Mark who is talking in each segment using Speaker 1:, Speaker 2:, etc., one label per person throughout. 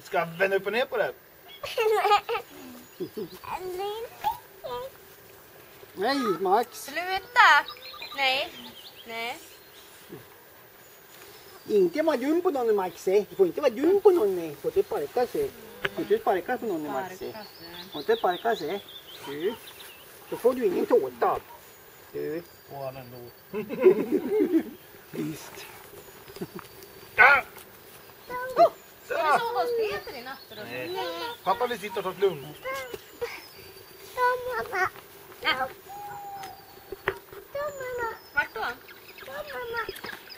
Speaker 1: Ska jag vända upp och ner på det?
Speaker 2: Nej, Max.
Speaker 3: Sluta! Nej.
Speaker 2: Inte vara dum på någon, Max. Du får inte vara dum på någon. Du får inte sparka sig. Du får inte sparka på någon, Max. Du får inte sparka sig. Du. Då får du ingen tårta. Du.
Speaker 1: Åh, han ändå.
Speaker 2: Visst.
Speaker 1: Ja!
Speaker 3: Ska du sova hos Peter i natt då?
Speaker 1: Nej. Pappa vill sitta och ta ett lugnt.
Speaker 3: Vart då?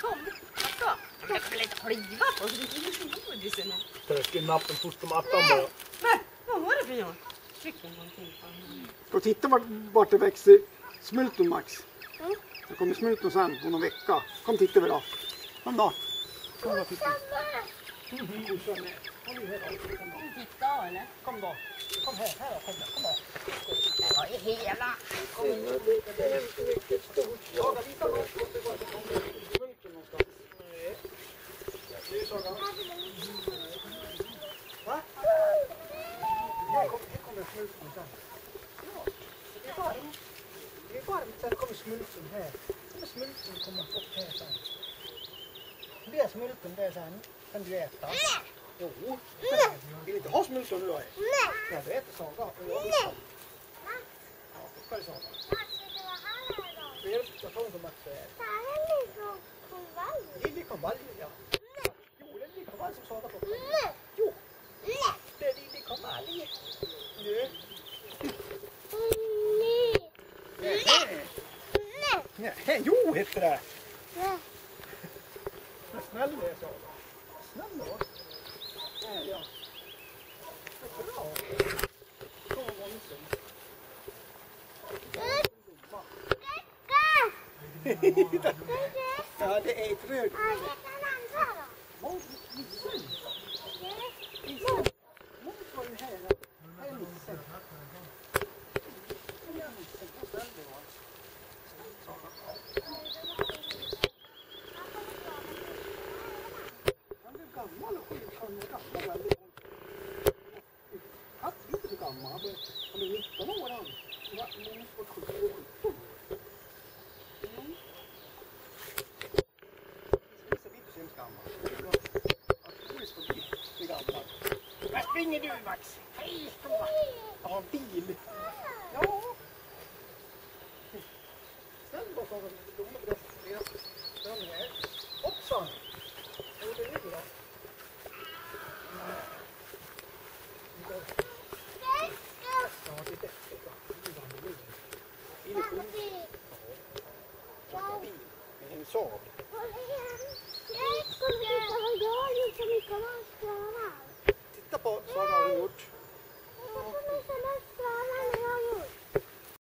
Speaker 3: Kom. Vart då? Jag kan väl inte kliva på så det är godisen.
Speaker 1: Tryck in nappen först på mattan bara.
Speaker 3: Nej, vad var det för något? Tryck in någonting på honom.
Speaker 2: Och titta vart det växer smulton, Max. Det kommer smulton sen om någon vecka. Kom titta vi då. Kom då. Kom då, titta.
Speaker 3: Titta eller?
Speaker 2: Kom då. Kom här, kom då.
Speaker 3: Vad i hela?
Speaker 2: Jaga lite av smulton någonstans. Va? Här kommer smulton sen. Det är varmt, sen kommer smulton här. Smulton kommer upp här sen. Det är smulton där sen. Kan du äta? Jo. Vill inte ha smulton nu då? Nej. Ja, du äter Saga. Nej. Ja, då ska du Saga. Jag tar inte Max för er. Det är likonvalj, ja. Jo, det är likonvalj som Saga får. Jo. Det är likonvalj. Nu. Nej, jo heter det. Vad snäll du är, Saga. Snäll då. Ja. Bra. Kom och var ja, det är ett röd. Vad springer du, Max? Hej, prova. Ja, bil. Ja. Snäll då, så den här. Hoppsan. Vad gjorde du då? Ja, titta. En Saab.